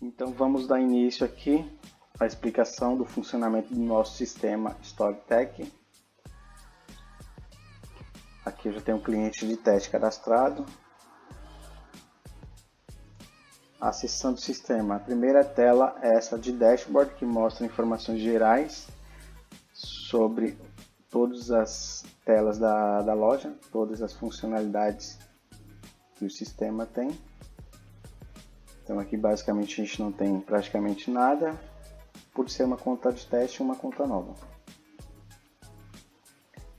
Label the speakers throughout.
Speaker 1: Então vamos dar início aqui à explicação do funcionamento do nosso sistema StoryTech. Aqui eu já tenho um cliente de teste cadastrado. Acessando o sistema, a primeira tela é essa de dashboard, que mostra informações gerais sobre todas as telas da loja, todas as funcionalidades que o sistema tem. Então aqui basicamente a gente não tem praticamente nada, por ser uma conta de teste e uma conta nova.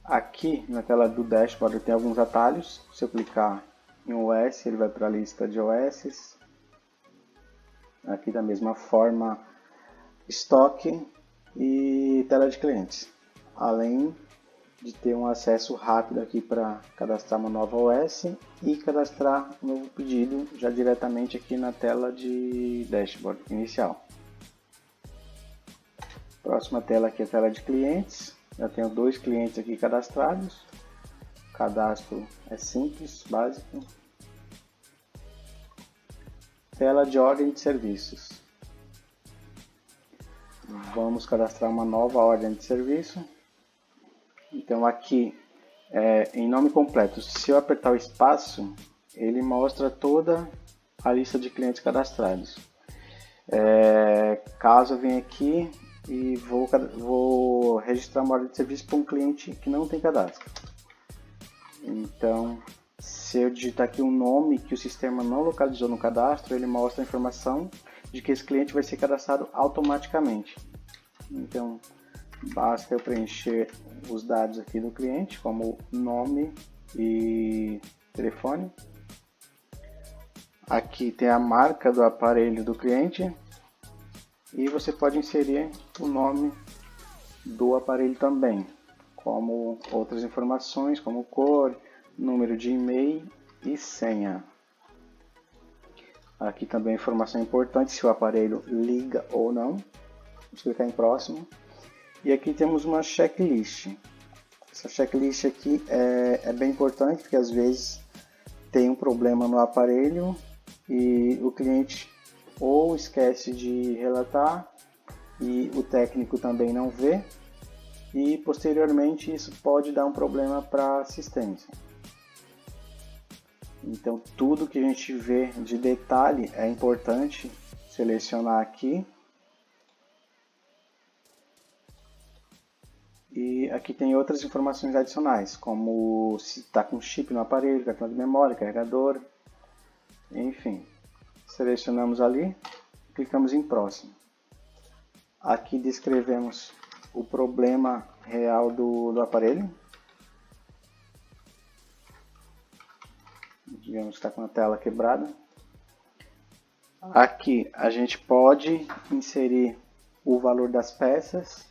Speaker 1: Aqui na tela do dashboard tem alguns atalhos. Se eu clicar em OS, ele vai para a lista de OS. Aqui da mesma forma, estoque e tela de clientes. Além de ter um acesso rápido aqui para cadastrar uma nova OS e cadastrar um novo pedido já diretamente aqui na tela de dashboard inicial. Próxima tela aqui é a tela de clientes. Já tenho 2 clientes aqui cadastrados. O cadastro é simples, básico. Tela de ordem de serviços. Vamos cadastrar uma nova ordem de serviço. Então aqui, em nome completo, se eu apertar o espaço, ele mostra toda a lista de clientes cadastrados. Caso eu venha aqui e vou registrar uma ordem de serviço para um cliente que não tem cadastro. Então, se eu digitar aqui um nome que o sistema não localizou no cadastro, ele mostra a informação de que esse cliente vai ser cadastrado automaticamente. Então, basta eu preencher os dados aqui do cliente, como nome e telefone. Aqui tem a marca do aparelho do cliente e você pode inserir o nome do aparelho também, como outras informações, como cor, número de e-mail e senha. Aqui também informação importante, se o aparelho liga ou não. Vamos clicar em próximo. E aqui temos uma checklist. Essa checklist aqui é bem importante, porque às vezes tem um problema no aparelho e o cliente ou esquece de relatar e o técnico também não vê, e posteriormente isso pode dar um problema para a assistência. Então tudo que a gente vê de detalhe é importante selecionar aqui. E aqui tem outras informações adicionais, como se está com chip no aparelho, cartão de memória, carregador, enfim. Selecionamos ali, clicamos em próximo. Aqui descrevemos o problema real do aparelho. Digamos que está com a tela quebrada. Aqui a gente pode inserir o valor das peças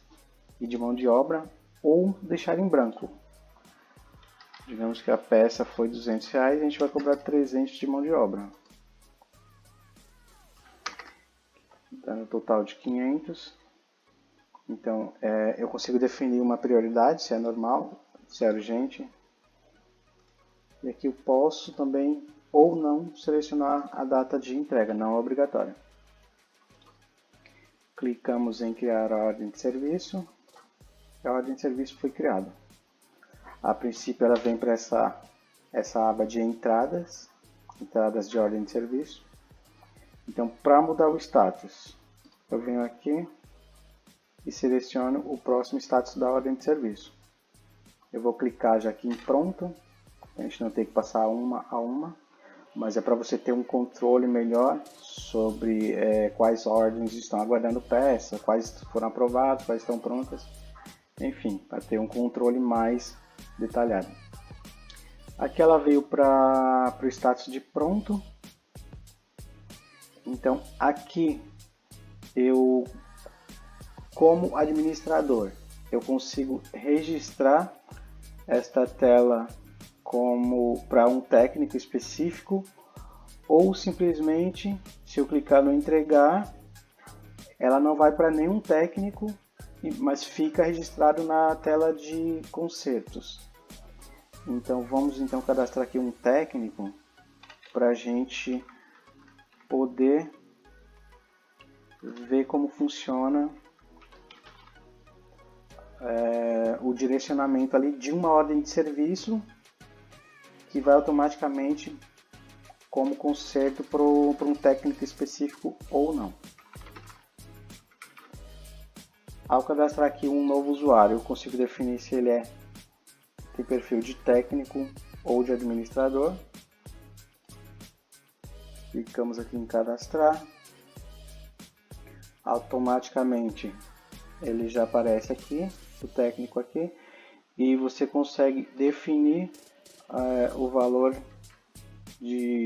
Speaker 1: e de mão de obra, ou deixar em branco. Digamos que a peça foi R$200, a gente vai cobrar 300 de mão de obra, dando um total de 500. Então eu consigo definir uma prioridade, se é normal, se é urgente. E aqui eu posso também ou não selecionar a data de entrega, não é obrigatória. Clicamos em criar a ordem de serviço. A ordem de serviço foi criada. A princípio ela vem para essa aba de entradas de ordem de serviço. Então, para mudar o status, eu venho aqui e seleciono o próximo status da ordem de serviço. Eu vou clicar já aqui em pronto, a gente não tem que passar uma a uma, mas é para você ter um controle melhor sobre quais ordens estão aguardando peça, quais foram aprovadas, quais estão prontas. Enfim, para ter um controle mais detalhado. Aqui ela veio para o status de pronto. Então aqui eu, como administrador, eu consigo registrar esta tela como para um técnico específico, ou simplesmente, se eu clicar no entregar, ela não vai para nenhum técnico, mas fica registrado na tela de consertos. Então vamos cadastrar aqui um técnico para a gente poder ver como funciona o direcionamento ali de uma ordem de serviço que vai automaticamente como conserto para um técnico específico ou não. Ao cadastrar aqui um novo usuário, eu consigo definir se ele tem perfil de técnico ou de administrador. Clicamos aqui em cadastrar. Automaticamente ele já aparece aqui, o técnico aqui, e você consegue definir o valor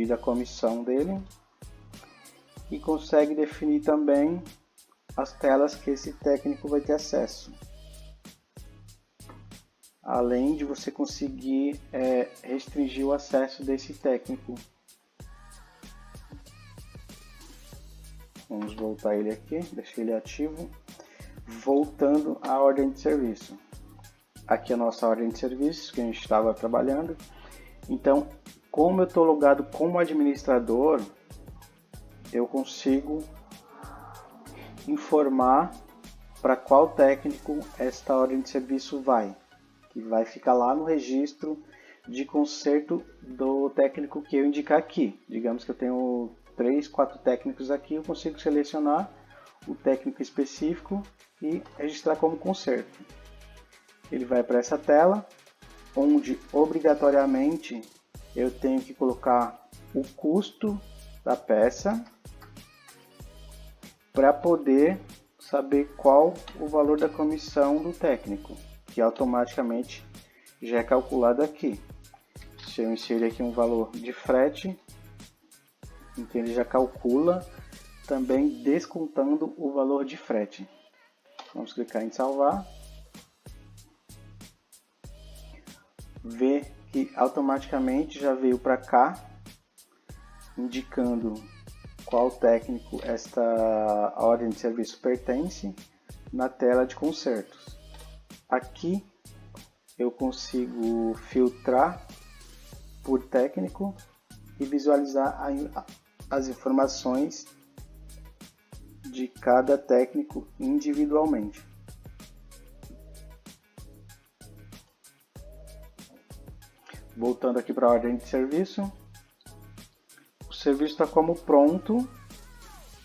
Speaker 1: da comissão dele e consegue definir também as telas que esse técnico vai ter acesso. Além de você conseguir restringir o acesso desse técnico. Vamos voltar ele aqui, deixar ele ativo. Voltando à ordem de serviço. Aqui é a nossa ordem de serviço que a gente estava trabalhando. Então, como eu estou logado como administrador, eu consigo informar para qual técnico esta ordem de serviço vai. Que vai ficar lá no registro de conserto do técnico que eu indicar aqui. Digamos que eu tenho 3, 4 técnicos aqui, eu consigo selecionar o técnico específico e registrar como conserto. Ele vai para essa tela, onde obrigatoriamente eu tenho que colocar o custo da peça para poder saber qual o valor da comissão do técnico, que automaticamente já é calculado aqui. Se eu inserir aqui um valor de frete, então ele já calcula também descontando o valor de frete. Vamos clicar em salvar. Ver que automaticamente já veio para cá, indicando qual técnico esta ordem de serviço pertence na tela de consertos. Aqui eu consigo filtrar por técnico e visualizar as informações de cada técnico individualmente. Voltando aqui para a ordem de serviço, o serviço está como pronto,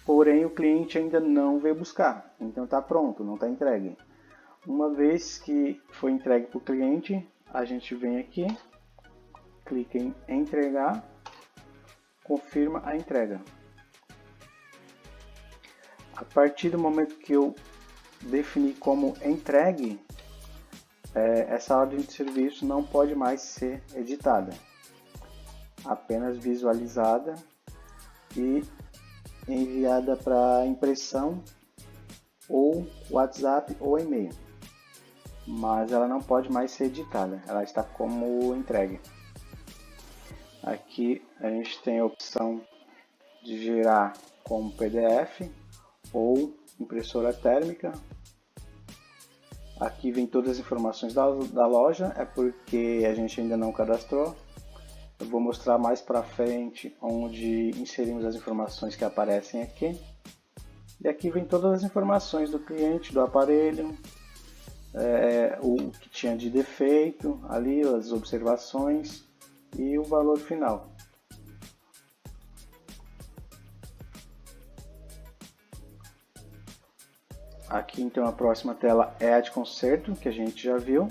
Speaker 1: porém o cliente ainda não veio buscar, então está pronto, não está entregue. Uma vez que foi entregue para o cliente, a gente vem aqui, clica em entregar, confirma a entrega. A partir do momento que eu defini como entregue, essa ordem de serviço não pode mais ser editada, apenas visualizada e enviada para impressão ou WhatsApp ou e-mail, mas ela não pode mais ser editada, ela está como entregue. Aqui a gente tem a opção de gerar como PDF ou impressora térmica. Aqui vem todas as informações da loja, é porque a gente ainda não cadastrou. Eu vou mostrar mais para frente onde inserimos as informações que aparecem aqui. E aqui vem todas as informações do cliente, do aparelho, o que tinha de defeito, ali as observações e o valor final. Aqui então a próxima tela é a de conserto, que a gente já viu.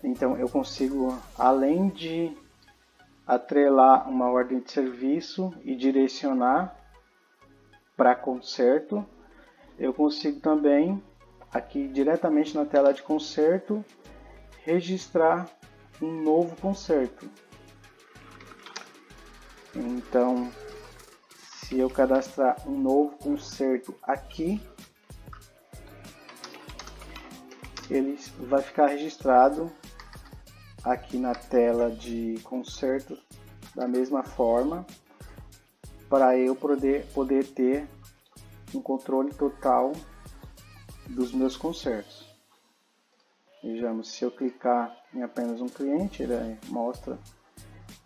Speaker 1: Então eu consigo, além de atrelar uma ordem de serviço e direcionar para conserto, eu consigo também, aqui diretamente na tela de conserto, registrar um novo conserto. Então, se eu cadastrar um novo conserto aqui, ele vai ficar registrado aqui na tela de conserto da mesma forma, para eu poder ter um controle total dos meus consertos. Vejamos, se eu clicar em apenas um cliente, ele mostra,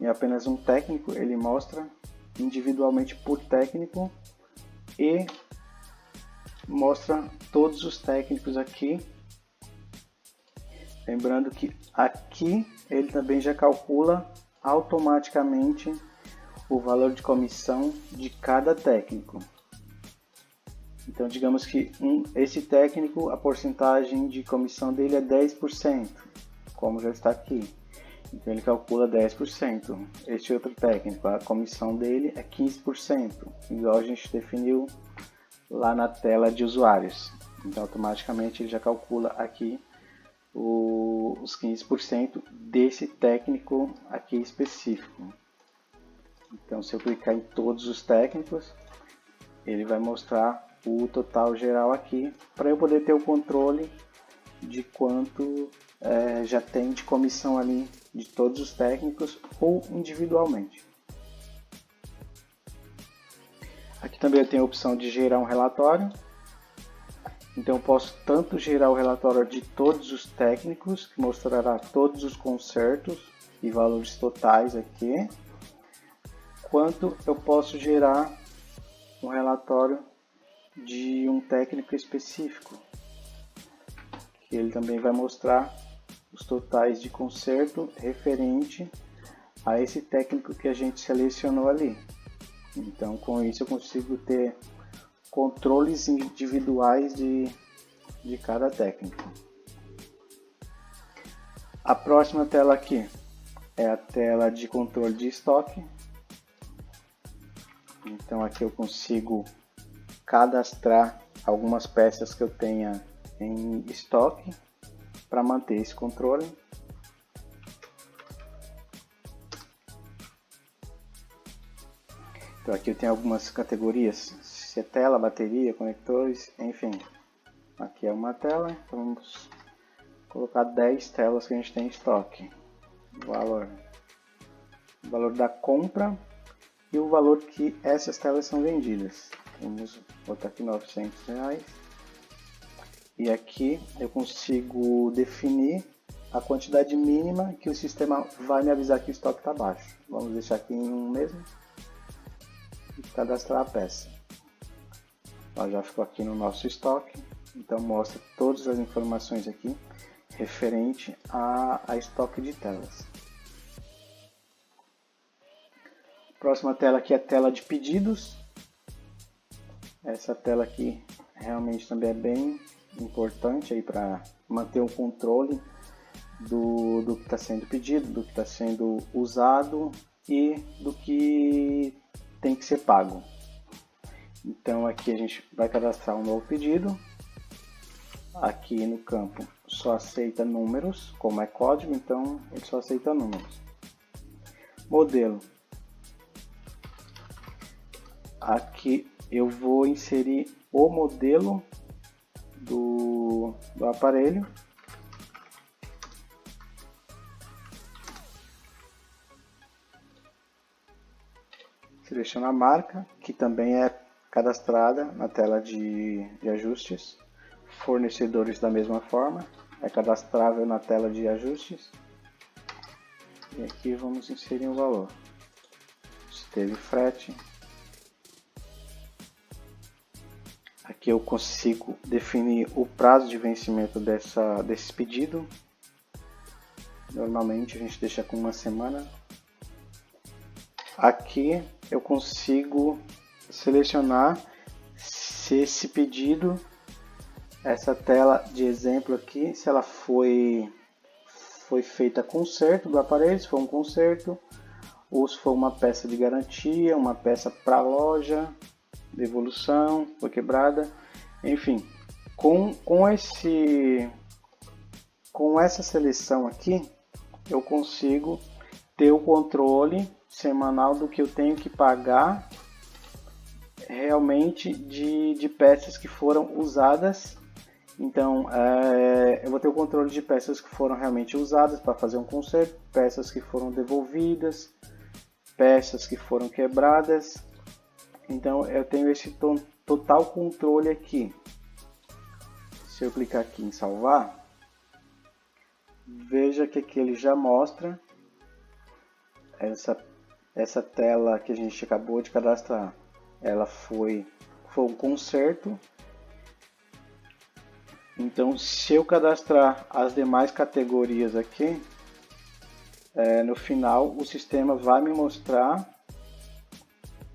Speaker 1: em apenas um técnico, ele mostra individualmente por técnico e mostra todos os técnicos aqui. Lembrando que aqui ele também já calcula automaticamente o valor de comissão de cada técnico. Então, digamos que esse técnico, a porcentagem de comissão dele é 10%, como já está aqui. Então, ele calcula 10%. Este outro técnico, a comissão dele é 15%, igual a gente definiu lá na tela de usuários. Então, automaticamente, ele já calcula aqui os 15% desse técnico aqui específico. Então, se eu clicar em todos os técnicos, ele vai mostrar o total geral aqui, para eu poder ter o controle de quanto já tem de comissão ali de todos os técnicos ou individualmente. Aqui também eu tenho a opção de gerar um relatório. Então eu posso tanto gerar o relatório de todos os técnicos, que mostrará todos os consertos e valores totais aqui, quanto eu posso gerar um relatório de um técnico específico, que ele também vai mostrar os totais de conserto referente a esse técnico que a gente selecionou ali. Então, com isso eu consigo ter controles individuais de cada técnico. A próxima tela aqui é a tela de controle de estoque. Então aqui eu consigo cadastrar algumas peças que eu tenha em estoque para manter esse controle. Então aqui eu tenho algumas categorias, se é tela, bateria, conectores, enfim. Aqui é uma tela, então vamos colocar 10 telas que a gente tem em estoque. O valor da compra e o valor que essas telas são vendidas. Vamos botar aqui R$900. E aqui eu consigo definir a quantidade mínima que o sistema vai me avisar que o estoque está baixo. Vamos deixar aqui em 1 mesmo e cadastrar a peça. Ela já ficou aqui no nosso estoque, então mostra todas as informações aqui referente a estoque de telas. Próxima tela aqui é a tela de pedidos. Essa tela aqui realmente também é bem importante aí para manter o controle do que está sendo pedido, do que está sendo usado e do que tem que ser pago. Então aqui a gente vai cadastrar um novo pedido. Aqui no campo só aceita números, como é código, então ele só aceita números. Modelo. Aqui eu vou inserir o modelo do aparelho. Seleciono a marca, que também é cadastrada na tela de ajustes. Fornecedores da mesma forma, é cadastrável na tela de ajustes. E aqui vamos inserir um valor. Se teve frete. Aqui eu consigo definir o prazo de vencimento desse pedido. Normalmente a gente deixa com 1 semana. Aqui eu consigo selecionar se esse pedido, essa tela de exemplo aqui, se ela foi feita conserto do aparelho, se for um conserto, ou se for uma peça de garantia, uma peça para loja, devolução, foi quebrada, enfim, com essa seleção aqui, eu consigo ter o controle semanal do que eu tenho que pagar realmente de peças que foram usadas. Então eu vou ter o controle de peças que foram realmente usadas para fazer um conserto, peças que foram devolvidas, peças que foram quebradas. Então eu tenho esse total controle aqui. Se eu clicar aqui em salvar, veja que aqui ele já mostra essa tela que a gente acabou de cadastrar. Ela foi for um conserto. Então, se eu cadastrar as demais categorias aqui, no final o sistema vai me mostrar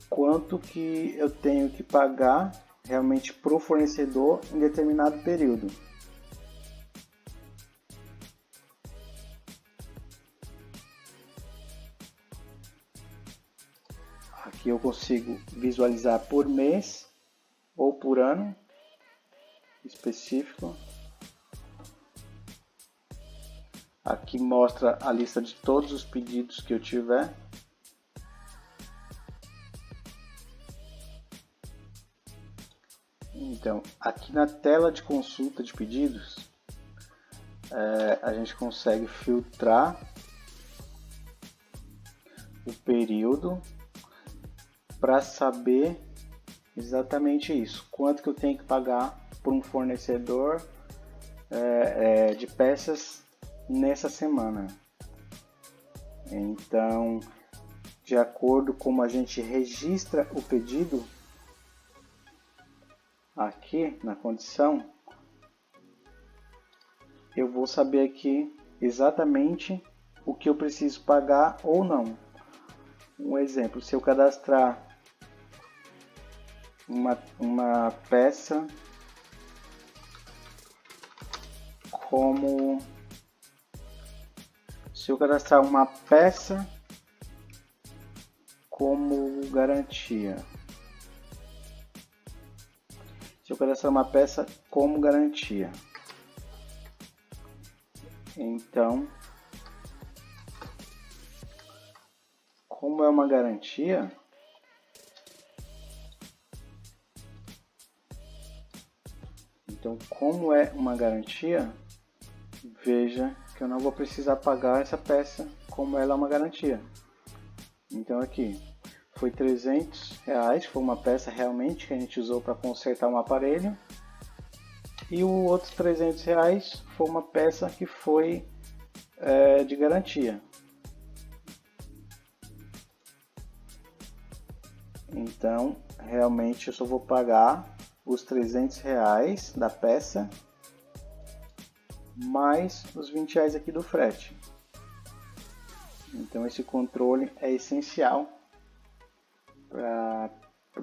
Speaker 1: quanto que eu tenho que pagar realmente para o fornecedor em determinado período. Aqui eu consigo visualizar por mês ou por ano específico. Aqui mostra a lista de todos os pedidos que eu tiver. Então, aqui na tela de consulta de pedidos, a gente consegue filtrar o período para saber exatamente isso, quanto que eu tenho que pagar por um fornecedor de peças nessa semana. Então, de acordo com como a gente registra o pedido aqui na condição, eu vou saber aqui exatamente o que eu preciso pagar ou não. Um exemplo, se eu cadastrar uma peça como garantia. Então, como é uma garantia, veja que eu não vou precisar pagar essa peça como ela é uma garantia. Então aqui foi R$300, foi uma peça realmente que a gente usou para consertar um aparelho. E o outro R$300 foi uma peça que foi de garantia. Então realmente eu só vou pagar os R$300 da peça mais os R$20 aqui do frete. Então esse controle é essencial para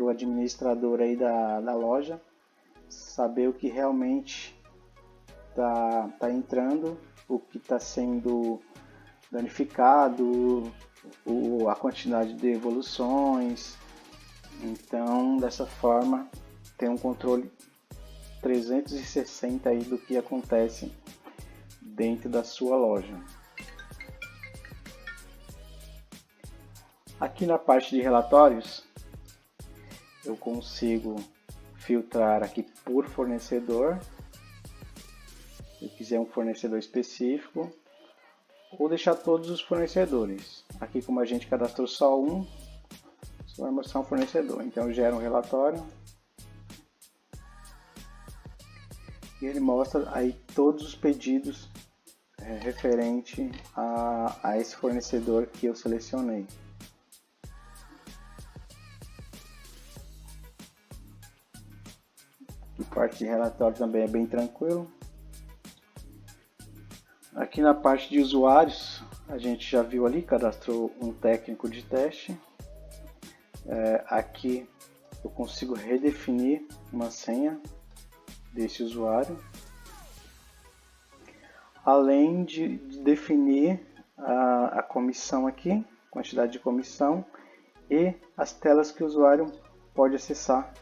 Speaker 1: o administrador aí da loja saber o que realmente tá entrando, o que está sendo danificado, a quantidade de devoluções. Então dessa forma tem um controle 360 aí do que acontece dentro da sua loja. Aqui na parte de relatórios, eu consigo filtrar aqui por fornecedor, se eu quiser um fornecedor específico, ou deixar todos os fornecedores. Aqui, como a gente cadastrou só um, só vai mostrar um fornecedor. Então eu gero um relatório e ele mostra aí todos os pedidos referente a esse fornecedor que eu selecionei. A parte de relatório também é bem tranquilo. Aqui na parte de usuários, a gente já viu ali, cadastrou um técnico de teste. Aqui eu consigo redefinir uma senha desse usuário, além de definir a comissão aqui, quantidade de comissão e as telas que o usuário pode acessar,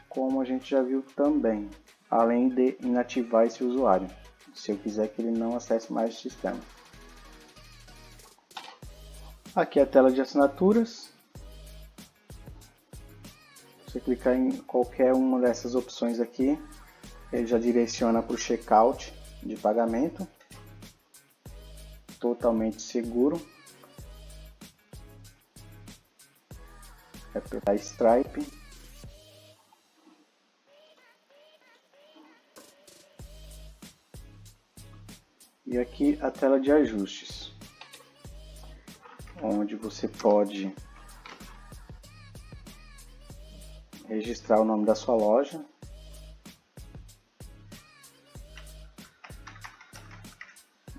Speaker 1: como a gente já viu também, além de inativar esse usuário, se eu quiser que ele não acesse mais o sistema. Aqui é a tela de assinaturas. Se você clicar em qualquer uma dessas opções aqui, ele já direciona para o checkout de pagamento, totalmente seguro. Apertar Stripe. E aqui a tela de ajustes, onde você pode registrar o nome da sua loja.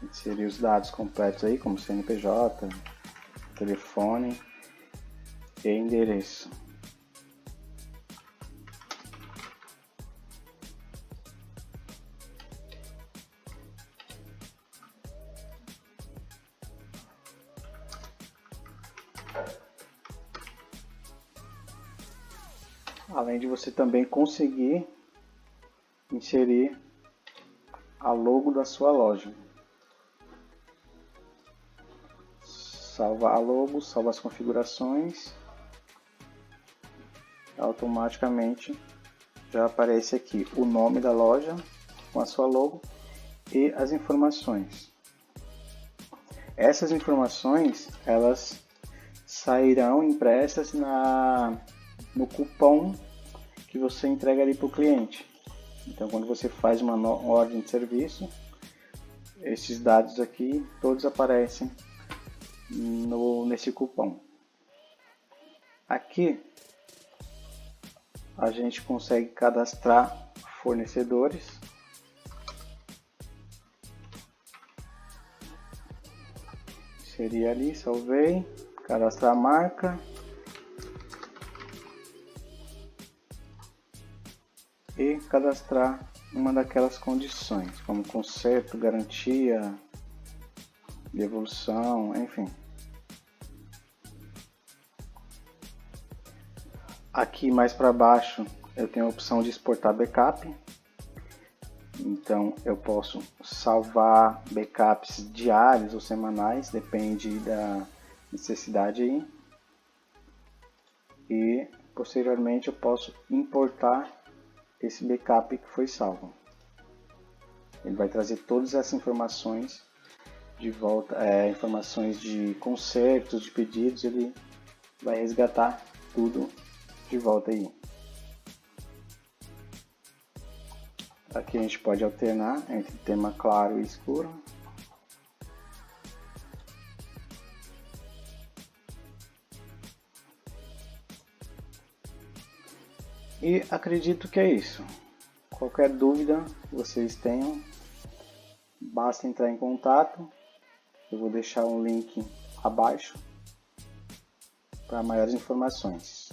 Speaker 1: Inserir os dados completos aí, como CNPJ, telefone e endereço. Além de você também conseguir inserir a logo da sua loja. Salva a logo, salva as configurações. Automaticamente já aparece aqui o nome da loja com a sua logo e as informações. Essas informações elas sairão impressas no cupom que você entrega ali para o cliente. Então, quando você faz uma ordem de serviço, esses dados aqui todos aparecem nesse cupom. Aqui a gente consegue cadastrar fornecedores. Seria ali, salvei, cadastrar a marca. E cadastrar uma daquelas condições, como conserto, garantia, devolução, enfim. Aqui mais para baixo eu tenho a opção de exportar backup. Então eu posso salvar backups diários ou semanais, depende da necessidade aí. E posteriormente eu posso importar esse backup que foi salvo. Ele vai trazer todas essas informações de volta, informações de consertos, de pedidos, ele vai resgatar tudo de volta aí. Aqui a gente pode alternar entre tema claro e escuro. E acredito que é isso. Qualquer dúvida que vocês tenham, basta entrar em contato. Eu vou deixar um link abaixo para maiores informações.